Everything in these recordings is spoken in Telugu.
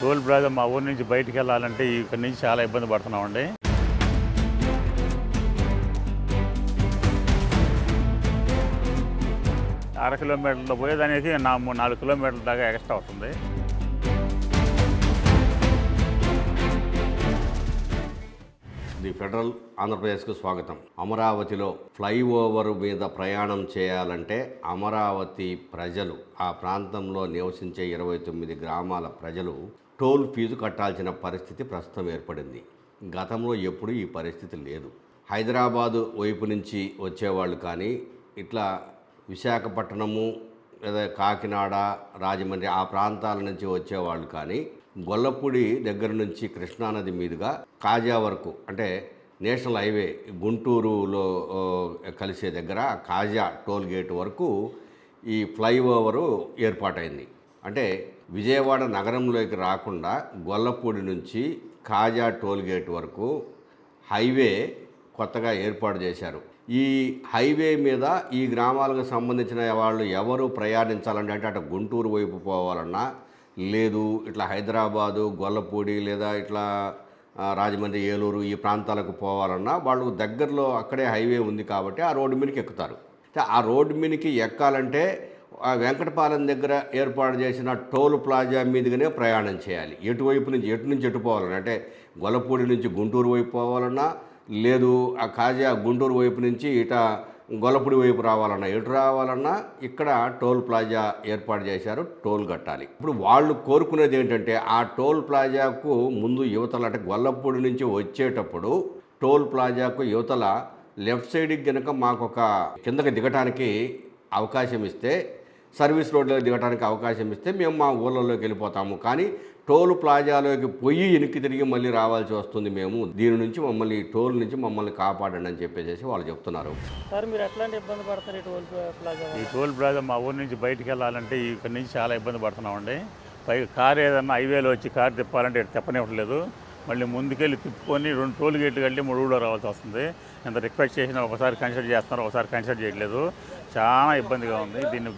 టోల్ ప్లాజా మా ఊరి నుంచి బయటికి వెళ్ళాలంటే ఇక్కడి నుంచి చాలా ఇబ్బంది పడుతున్నామండి. అర కిలోమీటర్లో పోయేదానికి 4 కిలోమీటర్ల దాకా ఎక్స్ట్రా అవుతుంది. ది ఫెడరల్ ఆంధ్రప్రదేశ్కు స్వాగతం. అమరావతిలో ఫ్లైఓవర్ మీద ప్రయాణం చేయాలంటే అమరావతి ప్రజలు, ఆ ప్రాంతంలో నివసించే 29 గ్రామాల ప్రజలు టోల్ ఫీజు కట్టాల్సిన పరిస్థితి ప్రస్తుతం ఏర్పడింది. గతంలో ఎప్పుడూ ఈ పరిస్థితి లేదు. హైదరాబాదు వైపు నుంచి వచ్చేవాళ్ళు కానీ, ఇట్లా విశాఖపట్నము లేదా కాకినాడ, రాజమండ్రి ఆ ప్రాంతాల నుంచి వచ్చేవాళ్ళు కానీ, గొల్లపూడి దగ్గర నుంచి కృష్ణానది మీదుగా కాజా వరకు, అంటే నేషనల్ హైవే గుంటూరులో కలిసే దగ్గర కాజా టోల్ గేట్ వరకు ఈ ఫ్లైఓవరు ఏర్పాటైంది. అంటే విజయవాడ నగరంలోకి రాకుండా గొల్లపూడి నుంచి కాజా టోల్ గేట్ వరకు హైవే కొత్తగా ఏర్పాటు చేశారు. ఈ హైవే మీద ఈ గ్రామాలకు సంబంధించిన వాళ్ళు ఎవరు ప్రయాణించాలంటే, అంటే అటు గుంటూరు వైపు పోవాలన్నా, లేదు ఇట్లా హైదరాబాదు, గొల్లపూడి లేదా ఇట్లా రాజమండ్రి, ఏలూరు ఈ ప్రాంతాలకు పోవాలన్నా వాళ్ళు దగ్గరలో అక్కడే హైవే ఉంది కాబట్టి ఆ రోడ్డు మీదకి ఎక్కుతారు. ఆ రోడ్డు మీదకి ఎక్కాలంటే ఆ వెంకటపాలెం దగ్గర ఏర్పాటు చేసిన టోల్ ప్లాజా మీదుగానే ప్రయాణం చేయాలి. ఎటు నుంచి ఎటు పోవాలన్నా, అంటే గొల్లపూడి నుంచి గుంటూరు వైపు పోవాలన్నా, లేదు ఆ కాజా గుంటూరు వైపు నుంచి ఇట గొల్లపూడి వైపు రావాలన్నా, ఎటు రావాలన్నా ఇక్కడ టోల్ ప్లాజా ఏర్పాటు చేశారు. టోల్ కట్టాలి. ఇప్పుడు వాళ్ళు కోరుకునేది ఏంటంటే, ఆ టోల్ ప్లాజాకు ముందు యువతల, అంటే గొల్లపూడి నుంచి వచ్చేటప్పుడు టోల్ ప్లాజాకు యువతల లెఫ్ట్ సైడ్కి కనుక మాకు ఒక కిందకి దిగటానికి అవకాశం ఇస్తే, సర్వీస్ రోడ్లో దిగడానికి అవకాశం ఇస్తే మేము మా ఊళ్ళలోకి వెళ్ళిపోతాము. కానీ టోల్ ప్లాజాలోకి పోయి వెనక్కి తిరిగి మళ్ళీ రావాల్సి వస్తుంది. మేము దీని నుంచి టోల్ నుంచి మమ్మల్ని కాపాడండి అని చెప్పేసి వాళ్ళు చెప్తున్నారు. సార్, మీరు ఎట్లాంటి ఇబ్బంది పడతారు ఈ టోల్ ప్లాజా మా ఊరి నుంచి బయటికి వెళ్ళాలంటే ఇక్కడి నుంచి చాలా ఇబ్బంది పడుతున్నామండి. కారు ఏదన్నా హైవేలో వచ్చి కారు తిప్పాలంటే తిప్పనివ్వట్లేదు. మళ్ళీ ముందుకెళ్ళి తిప్పుకొని 2 టోల్ గేట్లు కట్టి 3 ఊళ్ళో రావాల్సి వస్తుంది. ఎంత రిక్వెస్ట్ చేసినా ఒకసారి కన్సిడర్ చేస్తున్నారు, ఒకసారి కన్సిడర్ చేయట్లేదు. చాలా ఇబ్బందిగా ఉంది. దీన్ని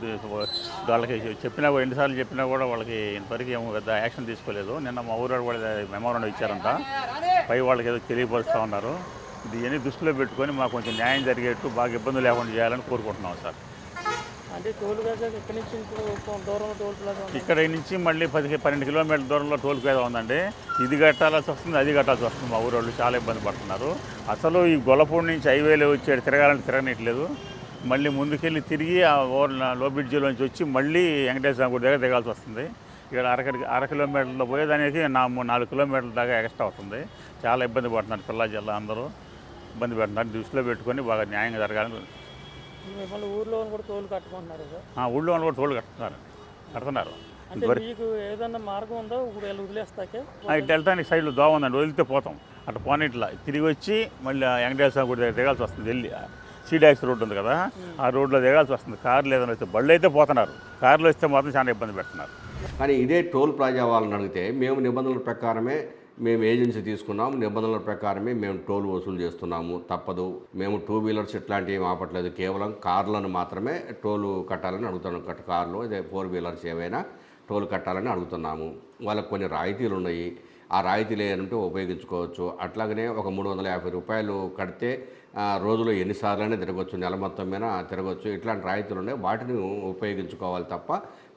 వాళ్ళకి చెప్పినా కూడా, ఎన్నిసార్లు చెప్పినా కూడా వాళ్ళకి ఇంతవరకు ఏమో పెద్ద యాక్షన్ తీసుకోలేదు. నిన్న మా ఊరు కూడా మెమోరాండం ఇచ్చారంట, పై వాళ్ళకి ఏదో తెలియపరుస్తూ ఉన్నారు. దీన్ని దృష్టిలో పెట్టుకొని మాకు కొంచెం న్యాయం జరిగేట్టు, బాగా ఇబ్బందులు లేకుండా చేయాలని కోరుకుంటున్నాం సార్. అంటే టోల్ ప్లాజా ఇక్కడ నుంచి దూరంలో టోల్ ప్లాజా, ఇక్కడ నుంచి మళ్ళీ 10-12 కిలోమీటర్ల దూరంలో టోల్ ప్లాజా ఉందండి. ఇది కట్టాల్సి వస్తుంది, అది కట్టాల్సి వస్తుంది. మా ఊరు వాళ్ళు చాలా ఇబ్బంది పడుతున్నారు. అసలు ఈ గొల్లపూడి నుంచి హైవేలో వచ్చేది తిరగాలంటే తిరగనట్లేదు. మళ్ళీ ముందుకెళ్ళి తిరిగి ఆ లో బ్రిడ్జిలోంచి వచ్చి మళ్ళీ వెంకటేశ్వర గుడి దగ్గర దిగాల్సి వస్తుంది. ఇక్కడ అర కిలోమీటర్లో పోయేదానికి 4 కిలోమీటర్ల దాకా ఎక్స్ట్రా అవుతుంది. చాలా ఇబ్బంది పడుతున్నారు పిల్ల జిల్లా అందరూ ఇబ్బంది పెడుతున్నారు. దృష్టిలో పెట్టుకొని బాగా న్యాయంగా జరగాలని. మిమ్మల్ని ఊర్లో కూడా టోల్ కట్టుకుంటున్నారు సార్? ఊళ్ళో కూడా టోల్ కడుతున్నారు. అంటే మీకు ఏదన్నా మార్గం ఉందో ఇప్పుడు వదిలేస్తాకే? ఇట్లా వెళ్తానికి సైడ్లో దోవ ఉందండి, వదిలితే పోతాం. అట్లా పోనీ ఇట్లా తిరిగి వచ్చి మళ్ళీ వెంకటేశ్వర గుడి దగ్గర దిగాల్సి వస్తుంది. వెళ్ళి సీడాక్స్ రోడ్డు ఉంది కదా, ఆ రోడ్లో దిగాల్సి వస్తుంది. కార్లు ఏదైనా వస్తే, బళ్ళు అయితే పోతున్నారు, కార్లు వస్తే మాత్రం చాలా ఇబ్బంది పెడుతున్నారు. కానీ ఇదే టోల్ ప్లాజా వాళ్ళని అడిగితే, మేము నిబంధనల ప్రకారమే మేము ఏజెన్సీ తీసుకున్నాము, నిబంధనల ప్రకారమే మేము టోల్ వసూలు చేస్తున్నాము, తప్పదు. మేము 2 వీలర్స్ ఇట్లాంటివి ఏం ఆపట్లేదు, కేవలం కార్లను మాత్రమే టోల్ కట్టాలని అడుగుతున్నాం. కార్లు అదే 4 వీలర్స్ ఏవైనా టోల్ కట్టాలని అడుగుతున్నాము. వాళ్ళకి కొన్ని రాయితీలు ఉన్నాయి, ఆ రాయితీలు ఏంటంటే ఉపయోగించుకోవచ్చు. అట్లాగనే ఒక 350 రూపాయలు కడితే రోజులో ఎన్నిసార్లైనా తిరగచ్చు, నెల మొత్తం మీద తిరగచ్చు. ఇట్లాంటి రాయితీలు ఉన్నాయి, వాటిని ఉపయోగించుకోవాలి తప్ప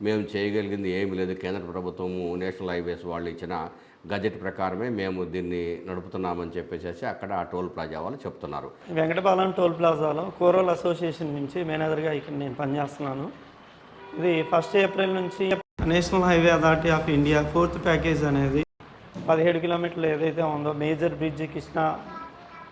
మేము చేయగలిగింది ఏమీ లేదు. కేంద్ర ప్రభుత్వము, నేషనల్ హైవేస్ వాళ్ళు ఇచ్చిన గజెట్ ప్రకారమే మేము దీన్ని నడుపుతున్నామని చెప్పేసి అక్కడ ఆ టోల్ ప్లాజా వాళ్ళు చెప్తున్నారు. వెంకటపాలెం టోల్ ప్లాజాలో కోరోల్ అసోసియేషన్ నుంచి మేనేజర్గా ఇక్కడ నేను పనిచేస్తున్నాను. ఇది 1 ఏప్రిల్ నుంచి national highway authority of India 4th package అనేది 17 కిలోమీటర్లు ఏదైతే ఉందో, మేజర్ బ్రిడ్జ్, కృష్ణా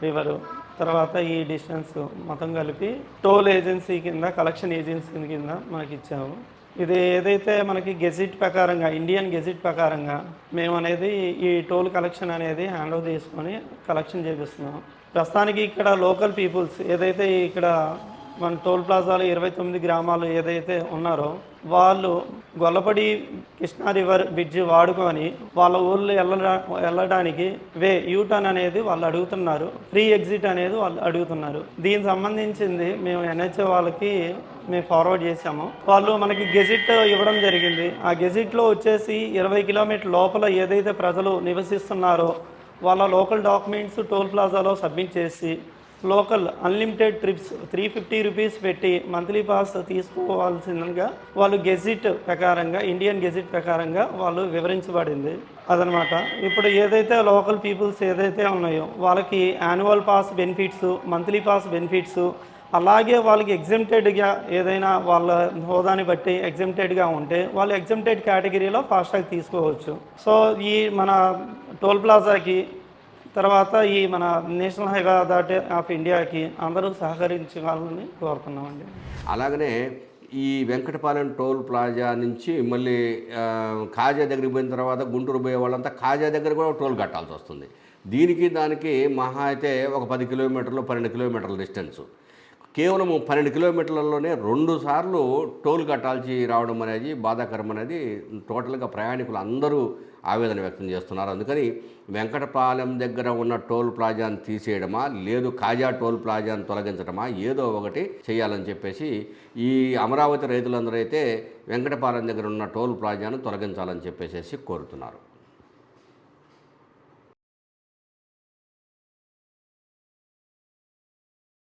రివరు, తర్వాత ఈ డిస్టెన్స్ మొత్తం కలిపి టోల్ ఏజెన్సీ కింద, కలెక్షన్ ఏజెన్సీ కింద మనకి ఇచ్చాము. ఇది ఏదైతే మనకి గెజిట్ ప్రకారంగా, ఇండియన్ గెజిట్ ప్రకారంగా మేము అనేది ఈ టోల్ కలెక్షన్ అనేది హ్యాండ్ ఓవర్ చేసుకొని కలెక్షన్ చేపిస్తున్నాం. ప్రస్తుతానికి ఇక్కడ లోకల్ పీపుల్స్ ఏదైతే ఇక్కడ మన టోల్ ప్లాజాలో 29 గ్రామాలు ఏదైతే ఉన్నారో, వాళ్ళు గొల్లపడి కృష్ణా రివర్ బ్రిడ్జ్ వాడుకొని వాళ్ళ ఊళ్ళో వెళ్ళడానికి యూటర్న్ అనేది వాళ్ళు అడుగుతున్నారు, ఫ్రీ ఎగ్జిట్ అనేది వాళ్ళు అడుగుతున్నారు. దీనికి సంబంధించింది మేము ఎన్హెచ్ఏ వాళ్ళకి మేము ఫార్వర్డ్ చేసాము. వాళ్ళు మనకి గెజిట్ ఇవ్వడం జరిగింది. ఆ గెజిట్లో వచ్చేసి 20 కిలోమీటర్ లోపల ఏదైతే ప్రజలు నివసిస్తున్నారో వాళ్ళ లోకల్ డాక్యుమెంట్స్ టోల్ ప్లాజాలో సబ్మిట్ చేసి లోకల్ అన్లిమిటెడ్ ట్రిప్స్ 350 రూపీస్ పెట్టి మంత్లీ పాస్ తీసుకోవాల్సిందిగా వాళ్ళు గెజిట్ ప్రకారంగా ఇండియన్ గెజిట్ ప్రకారంగా వాళ్ళు వివరించబడింది అదనమాట. ఇప్పుడు ఏదైతే లోకల్ పీపుల్స్ ఏదైతే ఉన్నాయో వాళ్ళకి annual pass benefits, monthly pass benefits, అలాగే వాళ్ళకి ఎగ్జెంప్టెడ్గా ఏదైనా వాళ్ళ హోదాని బట్టి ఎగ్జెంప్టెడ్గా ఉంటే వాళ్ళు ఎగ్జెంప్టెడ్ కేటగిరీలో ఫాస్టాగ్ తీసుకోవచ్చు. సో ఈ మన టోల్ ప్లాజాకి తర్వాత ఈ మన నేషనల్ హైవే అథారిటీ ఆఫ్ ఇండియాకి అందరూ సహకరించాలని కోరుతున్నామండి. అలాగనే ఈ వెంకటపాలెం టోల్ ప్లాజా నుంచి మళ్ళీ కాజా దగ్గరికి పోయిన తర్వాత గుంటూరు పోయే వాళ్ళంతా కాజా దగ్గర కూడా టోల్ కట్టాల్సి వస్తుంది. దీనికి దానికి మహా అయితే ఒక 10 కిలోమీటర్లు 12 కిలోమీటర్ల డిస్టెన్సు. కేవలం 12 కిలోమీటర్లలోనే 2 సార్లు టోల్ కట్టాల్సి రావడం అనేది బాధాకరం అనేది టోటల్గా ప్రయాణికులు అందరూ ఆవేదన వ్యక్తం చేస్తున్నారు. అందుకని వెంకటపాలెం దగ్గర ఉన్న టోల్ ప్లాజాను తీసేయడమా, లేదు కాజా టోల్ ప్లాజాను తొలగించడమా, ఏదో ఒకటి చేయాలని చెప్పేసి ఈ అమరావతి రైతులందరూ అయితే వెంకటపాలెం దగ్గర ఉన్న టోల్ ప్లాజాను తొలగించాలని చెప్పేసి కోరుతున్నారు.